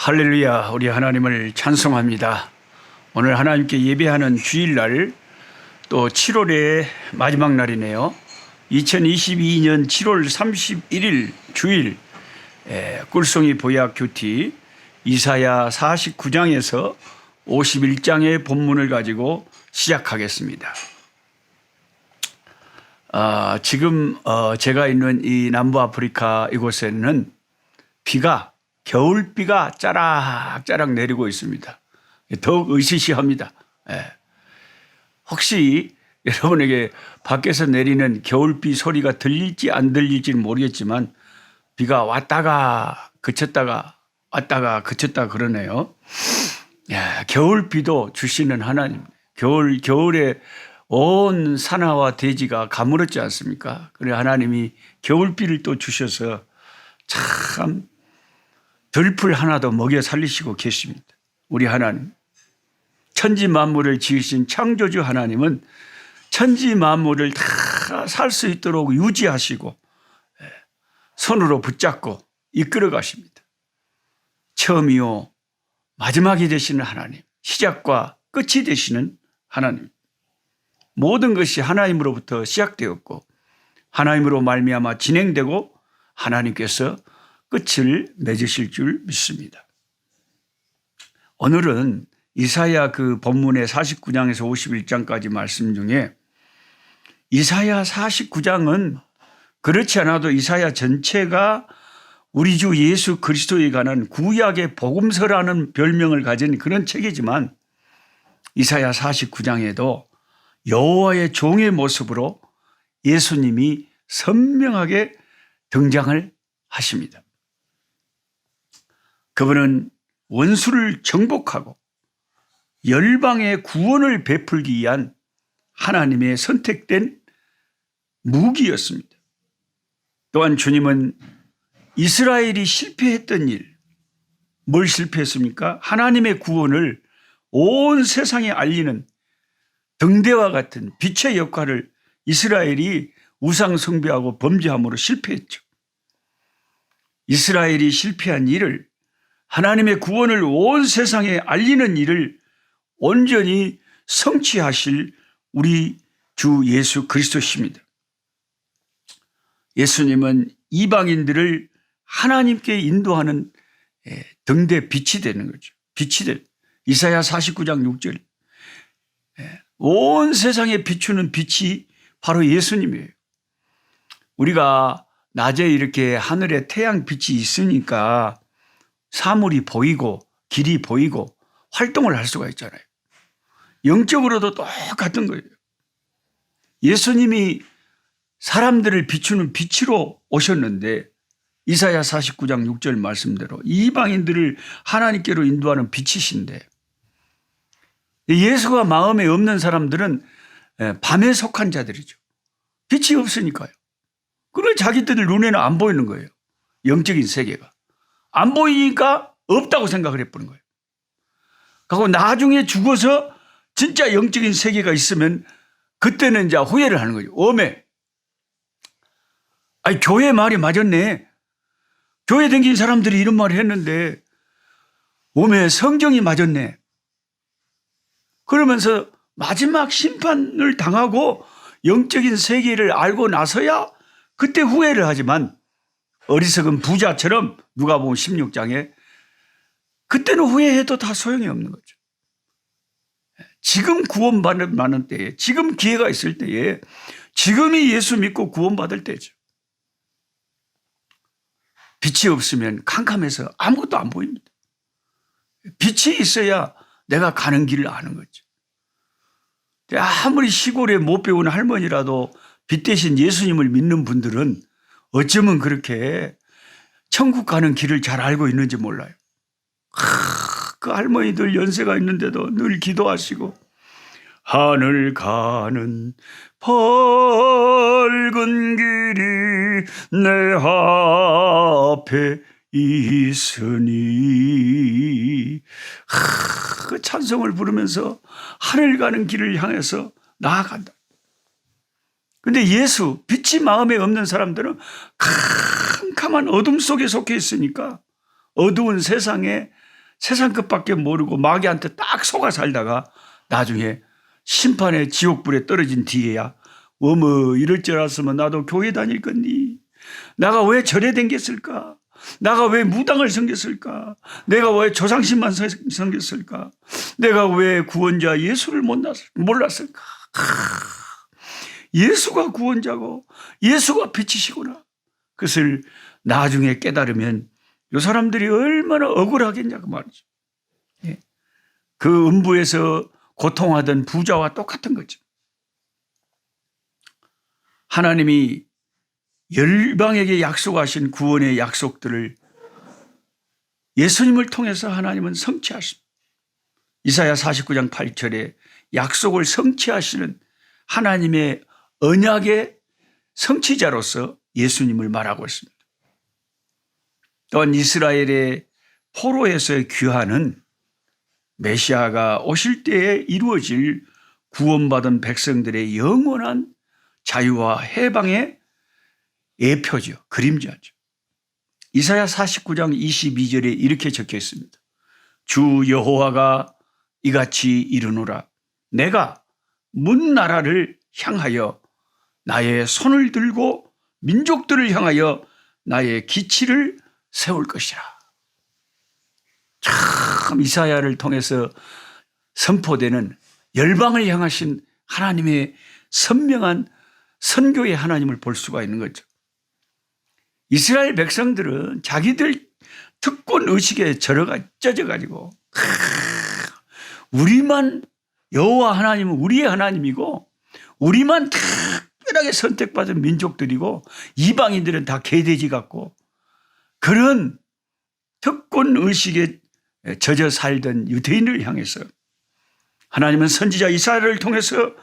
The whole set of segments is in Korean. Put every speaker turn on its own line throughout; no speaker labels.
할렐루야, 우리 하나님을 찬송합니다. 오늘 하나님께 예배하는 주일날, 또 7월의 마지막 날이네요. 2022년 7월 31일 주일, 꿀송이 보약 큐티 이사야 49장에서 51장의 본문을 가지고 시작하겠습니다. 지금 제가 있는 이 남부 아프리카 이곳에는 비가, 겨울비가 짜락짜락 내리고 있습니다. 더욱 으시시합니다. 혹시 여러분에게 밖에서 내리는 겨울비 소리가 들릴지 안 들릴지는 모르겠지만 비가 왔다가 그쳤다가 왔다가 그쳤다 그러네요. 겨울비도 주시는 하나님. 겨울에 온 산하와 대지가 가물었지 않습니까? 그래 하나님이 겨울비를 또 주셔서 참 들풀 하나도 먹여 살리시고 계십니다. 우리 하나님. 천지 만물을 지으신 창조주 하나님은 천지 만물을 다 살 수 있도록 유지하시고 손으로 붙잡고 이끌어 가십니다. 처음이요 마지막이 되시는 하나님, 시작과 끝이 되시는 하나님. 모든 것이 하나님으로부터 시작되었고 하나님으로 말미암아 진행되고 하나님께서 끝을 맺으실 줄 믿습니다. 오늘은 이사야 그 본문의 49장에서 51장까지 말씀 중에 이사야 49장은 그렇지 않아도 이사야 전체가 우리 주 예수 그리스도에 관한 구약의 복음서라는 별명을 가진 그런 책이지만 이사야 49장에도 여호와의 종의 모습으로 예수님이 선명하게 등장을 하십니다. 그분은 원수를 정복하고 열방의 구원을 베풀기 위한 하나님의 선택된 무기였습니다. 또한 주님은 이스라엘이 실패했던 일, 뭘 실패했습니까? 하나님의 구원을 온 세상에 알리는 등대와 같은 빛의 역할을 이스라엘이 우상 숭배하고 범죄함으로 실패했죠. 이스라엘이 실패한 일을, 하나님의 구원을 온 세상에 알리는 일을 온전히 성취하실 우리 주 예수 그리스도십니다. 예수님은 이방인들을 하나님께 인도하는 등대 빛이 되는 거죠. 빛이 될 이사야 49장 6절. 온 세상에 비추는 빛이 바로 예수님이에요. 우리가 낮에 이렇게 하늘에 태양빛이 있으니까 사물이 보이고 길이 보이고 활동을 할 수가 있잖아요. 영적으로도 똑같은 거예요. 예수님이 사람들을 비추는 빛으로 오셨는데 이사야 49장 6절 말씀대로 이방인들을 하나님께로 인도하는 빛이신데 예수가 마음에 없는 사람들은 밤에 속한 자들이죠. 빛이 없으니까요. 그걸 자기들 눈에는 안 보이는 거예요. 영적인 세계가. 안 보이니까 없다고 생각을 해버린 거예요. 그리고 나중에 죽어서 진짜 영적인 세계가 있으면 그때는 이제 후회를 하는 거죠. 오메. 아니, 교회 말이 맞았네. 교회 다닌 사람들이 이런 말을 했는데, 오메, 성경이 맞았네. 그러면서 마지막 심판을 당하고 영적인 세계를 알고 나서야 그때 후회를 하지만 어리석은 부자처럼 누가복음 16장에 그때는 후회해도 다 소용이 없는 거죠. 지금 구원받는 때에, 지금 기회가 있을 때에, 지금이 예수 믿고 구원받을 때죠. 빛이 없으면 캄캄해서 아무것도 안 보입니다. 빛이 있어야 내가 가는 길을 아는 거죠. 아무리 시골에 못 배운 할머니라도 빛 대신 예수님을 믿는 분들은 어쩌면 그렇게 천국 가는 길을 잘 알고 있는지 몰라요. 그 할머니들 연세가 있는데도 늘 기도하시고 하늘 가는 밝은 길이 내 앞에 있으니 그 찬송을 부르면서 하늘 가는 길을 향해서 나아간다. 근데 예수, 빛이 마음에 없는 사람들은 캄캄한 어둠 속에 속해 있으니까 어두운 세상에 세상 것밖에 모르고 마귀한테 딱 속아 살다가 나중에 심판의 지옥불에 떨어진 뒤에야 어머 이럴 줄 알았으면 나도 교회 다닐 건디. 나가 왜 절에 댕겼을까? 나가 왜 무당을 섬겼을까? 내가 왜 조상신만 섬겼을까? 내가 왜 구원자 예수를 몰랐을까? 예수가 구원자고 예수가 빛이시구나. 그것을 나중에 깨달으면 이 사람들이 얼마나 억울하겠냐 그 말이죠. 그 음부에서 고통하던 부자와 똑같은 거죠. 하나님이 열방에게 약속하신 구원의 약속들을 예수님을 통해서 하나님은 성취하십니다. 이사야 49장 8절에 약속을 성취하시는 하나님의 언약의 성취자로서 예수님을 말하고 있습니다. 또한 이스라엘의 포로에서의 귀환은 메시아가 오실 때에 이루어질 구원받은 백성들의 영원한 자유와 해방의 예표죠. 그림자죠. 이사야 49장 22절에 이렇게 적혀 있습니다. 주 여호와가 이같이 이르노라. 내가 문 나라를 향하여 나의 손을 들고 민족들을 향하여 나의 기치를 세울 것이라. 참 이사야를 통해서 선포되는 열방을 향하신 하나님의 선명한 선교의 하나님을 볼 수가 있는 거죠. 이스라엘 백성들은 자기들 특권 의식에 젖어가지고 우리만 여호와 하나님은 우리의 하나님이고 우리만 특별하게 선택받은 민족들이고 이방인들은 다 개돼지 같고 그런 특권 의식에 젖어 살던 유대인을 향해서 하나님은 선지자 이사야를 통해서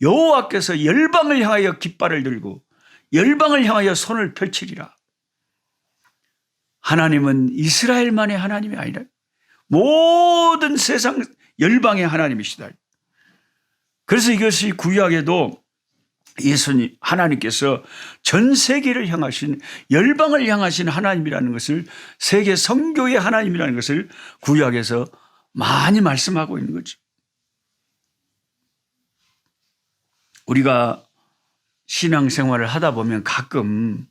여호와께서 열방을 향하여 깃발을 들고 열방을 향하여 손을 펼치리라. 하나님은 이스라엘만의 하나님이 아니라 모든 세상 열방의 하나님이시다. 그래서 이것이 구약에도 예수님 하나님께서 전 세계를 향하신 열방을 향하신 하나님이라는 것을 세계 선교의 하나님이라는 것을 구약에서 많이 말씀하고 있는 거죠. 우리가 신앙생활을 하다 보면 가끔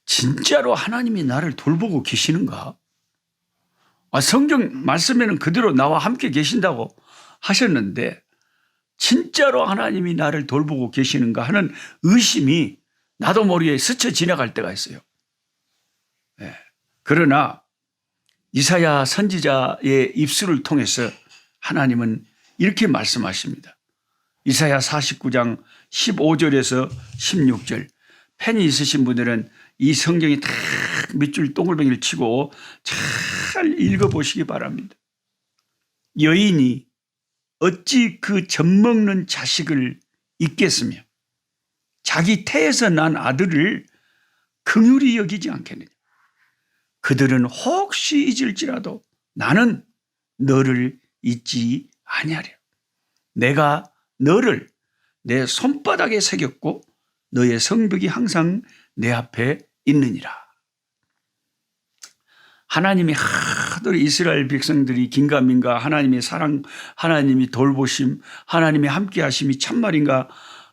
진짜로 하나님이 나를 돌보고 계시는가? 성경 말씀에는 그대로 나와 함께 계신다고 하셨는데 진짜로 하나님이 나를 돌보고 계시는가 하는 의심이 나도 모르게 스쳐 지나갈 때가 있어요. 그러나 이사야 선지자의 입술을 통해서 하나님은 이렇게 말씀하십니다. 이사야 49장 15절에서 16절. 펜이 있으신 분들은 이 성경이 딱 밑줄 동글뱅이를 치고 잘 읽어보시기 바랍니다. 여인이 어찌 그 젖먹는 자식을 잊겠으며 자기 태에서 난 아들을 긍휼히 여기지 않겠느냐. 그들은 혹시 잊을지라도 나는 너를 잊지 아니하리라. 내가 너를 내 손바닥에 새겼고 너의 성벽이 항상 내 앞에 있느니라. 하나님이 하도 이스라엘 백성들이 긴가민가 하나님의 사랑, 하나님이 돌보심, 하나님의 함께하심이 참말인가.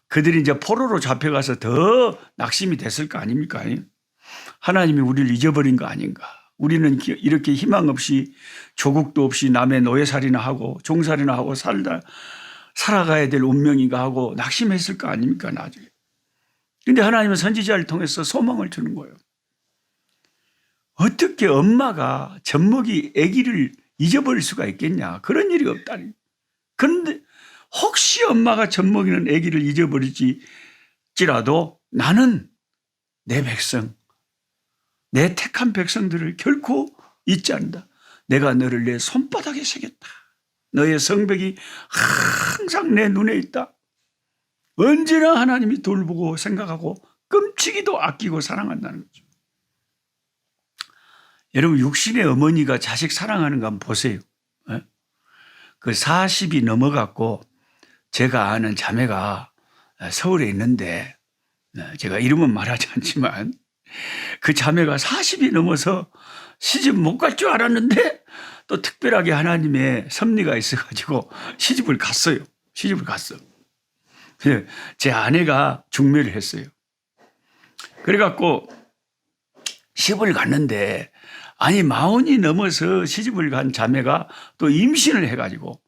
그들이 이제 포로로 잡혀가서 더 낙심이 됐을 거 아닙니까? 하나님이 우리를 잊어버린 거 아닌가. 우리는 이렇게 희망 없이 조국도 없이 남의 노예살이나 하고 종살이나 하고 살아가야 될 운명인가 하고 낙심했을 거 아닙니까? 나중에. 그런데 하나님은 선지자를 통해서 소망을 주는 거예요. 어떻게 엄마가 젖먹이 아기를 잊어버릴 수가 있겠냐. 그런 일이 없다니. 그런데 혹시 엄마가 젖먹이는 아기를 잊어버릴지라도 나는 내 백성, 내 택한 백성들을 결코 잊지 않는다. 내가 너를 내 손바닥에 새겼다. 너의 성벽이 항상 내 눈에 있다. 언제나 하나님이 돌보고 생각하고 끔찍이도 아끼고 사랑한다는 거죠. 여러분 육신의 어머니가 자식 사랑하는 거 한번 보세요. 그 40이 넘어갔고 제가 아는 자매가 서울에 있는데 제가 이름은 말하지 않지만 그 자매가 40이 넘어서 시집 못 갈 줄 알았는데 또 특별하게 하나님의 섭리가 있어가지고 시집을 갔어요. 시집을 갔어. 제 아내가 중매를 했어요. 그래갖고 시집을 갔는데 아니 40이 넘어서 시집을 간 자매가 또 임신을 해가지고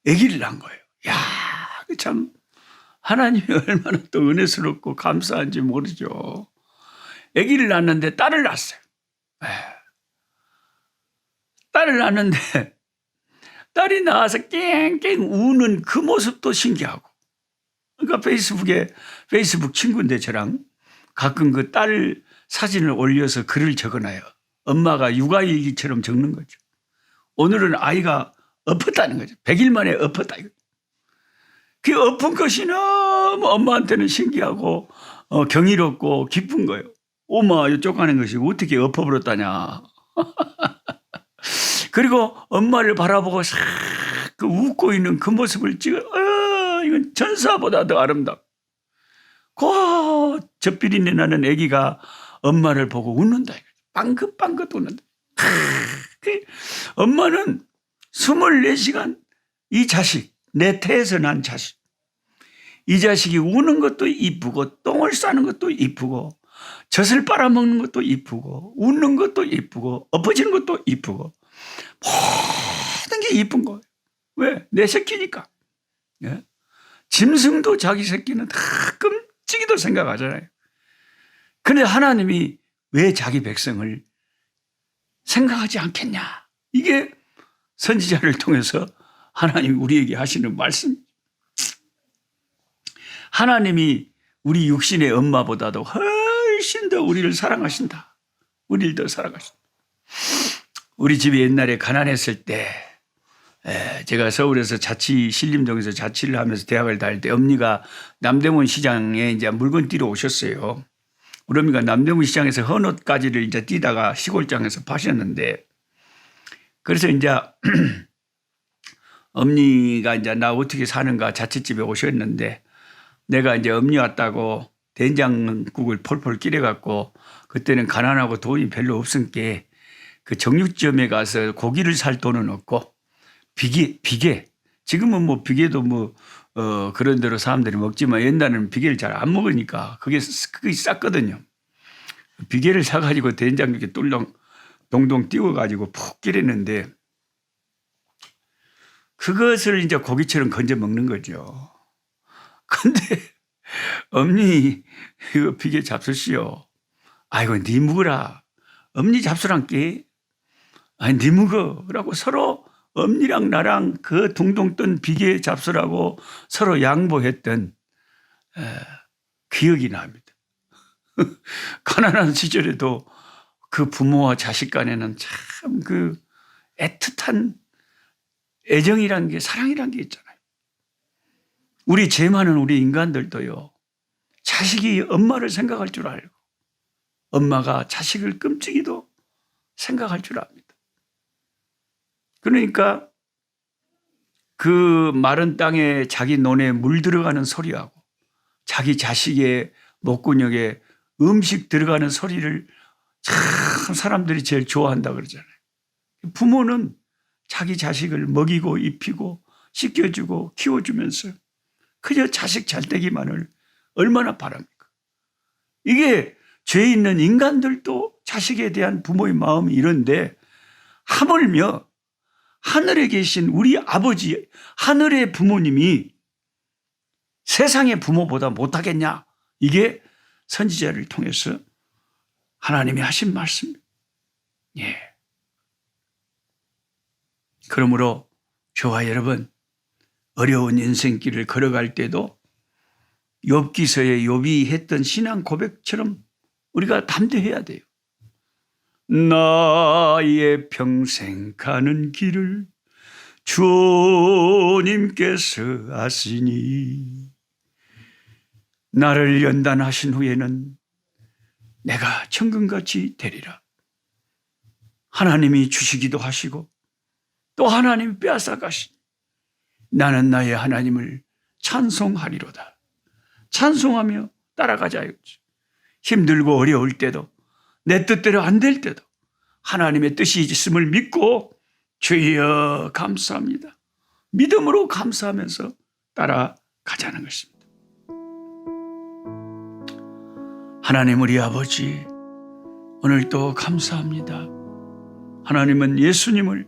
아기를 낳은 거예요. 야, 참 하나님이 얼마나 또 은혜스럽고 감사한지 모르죠. 아기를 낳았는데 딸을 낳았어요. 딸을 낳았는데 딸이 나와서 깽깽 우는 그 모습도 신기하고, 그러니까 페이스북 친구인데 저랑 가끔 그 딸 사진을 올려서 글을 적어놔요. 엄마가 육아일기처럼 적는 거죠. 오늘은 아이가 엎었다는 거죠. 100일 만에 엎었다. 그 엎은 것이 너무 엄마한테는 신기하고 경이롭고 기쁜 거예요. 엄마 이쪽 가는 것이 어떻게 엎어버렸다냐. 그리고 엄마를 바라보고 싹 그 웃고 있는 그 모습을 찍어, 이건 전사보다 더 아름답고, 그 젖비린내 나는 아기가 엄마를 보고 웃는다. 빵긋빵긋 웃는다. 엄마는 24시간 이 자식, 내 태에서 난 자식, 이 자식이 우는 것도 이쁘고 똥을 싸는 것도 이쁘고 젖을 빨아먹는 것도 이쁘고 웃는 것도 이쁘고 엎어지는 것도 이쁘고 모든 게 이쁜 거예요. 왜? 내 새끼니까. 예? 짐승도 자기 새끼는 다 끔찍이도 생각하잖아요. 그런데 하나님이 왜 자기 백성을 생각하지 않겠냐? 이게 선지자를 통해서 하나님이 우리에게 하시는 말씀. 하나님이 우리 육신의 엄마보다도 훨씬 더 우리를 사랑하신다. 우리를 더 사랑하신다. 우리 집이 옛날에 가난했을 때, 제가 서울에서 신림동에서 자취를 하면서 대학을 다닐 때 엄니가 남대문 시장에 이제 물건 띄러 오셨어요. 우리 엄니가 남대문 시장에서 헌옷가지를 이제 띄다가 시골장에서 파셨는데, 그래서 이제 엄니가 이제 나 어떻게 사는가 자취집에 오셨는데, 내가 이제 엄니 왔다고 된장국을 폴폴 끓여갖고, 그때는 가난하고 돈이 별로 없으니까 그 정육점에 가서 고기를 살 돈은 없고, 비계. 지금은 뭐 비계도 그런 대로 사람들이 먹지만 옛날에는 비계를 잘 안 먹으니까 그게 쌌거든요. 비계를 사가지고 된장국에 동동 띄워가지고 푹 끓였는데, 그것을 이제 고기처럼 건져 먹는 거죠. 근데 엄니 이거 비계 잡수시오. 아이고 니 먹으라. 엄니 잡수란께. 아니 니 먹어라고 서로 엄니랑 나랑 그 둥둥 뜬 비계 잡수라고 서로 양보했던 기억이 납니다. 가난한 시절에도 그 부모와 자식 간에는 참 그 애틋한 애정이란 게, 사랑이란 게 있잖아요. 우리 죄 많은 우리 인간들도요, 자식이 엄마를 생각할 줄 알고 엄마가 자식을 끔찍이도 생각할 줄 압니다. 그러니까 그 마른 땅에 자기 논에 물 들어가는 소리하고 자기 자식의 목구멍에 음식 들어가는 소리를 참 사람들이 제일 좋아한다 그러잖아요. 부모는 자기 자식을 먹이고 입히고 씻겨주고 키워주면서 그저 자식 잘되기만을 얼마나 바랍니까? 이게 죄 있는 인간들도 자식에 대한 부모의 마음이 이런데, 하물며 하늘에 계신 우리 아버지, 하늘의 부모님이 세상의 부모보다 못하겠냐? 이게 선지자를 통해서 하나님이 하신 말씀입니다. 예. 그러므로 저와 여러분, 어려운 인생길을 걸어갈 때도 욥기서에 욥이 했던 신앙 고백처럼 우리가 담대해야 돼요. 나의 평생 가는 길을 주님께서 아시니 나를 연단하신 후에는 내가 천금같이 되리라. 하나님이 주시기도 하시고 또 하나님이 빼앗아 가시니 나는 나의 하나님을 찬송하리로다. 찬송하며 따라가자. 힘들고 어려울 때도 내 뜻대로 안 될 때도 하나님의 뜻이 있음을 믿고 주여 감사합니다. 믿음으로 감사하면서 따라가자는 것입니다. 하나님 우리 아버지, 오늘도 감사합니다. 하나님은 예수님을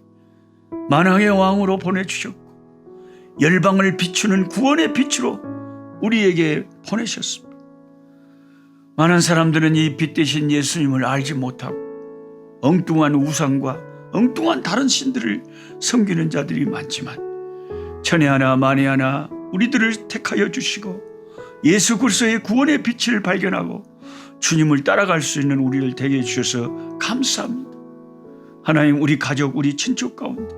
만왕의 왕으로 보내주셨고 열방을 비추는 구원의 빛으로 우리에게 보내셨습니다. 많은 사람들은 이 빛 대신 예수님을 알지 못하고 엉뚱한 우상과 엉뚱한 다른 신들을 섬기는 자들이 많지만 천에 하나 만에 하나 우리들을 택하여 주시고 예수 그리스도의 구원의 빛을 발견하고 주님을 따라갈 수 있는 우리를 되게 해주셔서 감사합니다. 하나님, 우리 가족, 우리 친척 가운데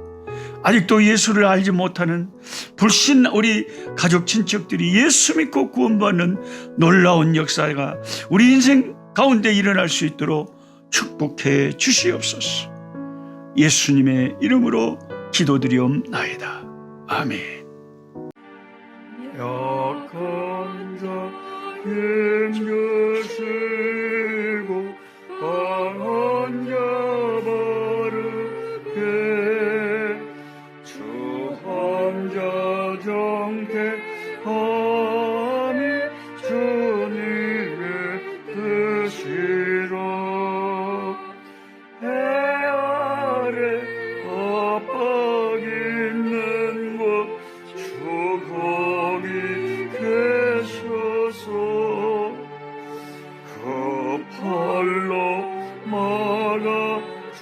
아직도 예수를 알지 못하는 불신 우리 가족 친척들이 예수 믿고 구원받는 놀라운 역사가 우리 인생 가운데 일어날 수 있도록 축복해 주시옵소서. 예수님의 이름으로 기도드리옵나이다. 아멘. 약한 자 힘주시고 강한 자 바르게 주 함자 정택함이 주님의 뜻이라. 해 아래 압박 있는 곳 주 거기 계셔서 그 팔로 막아 주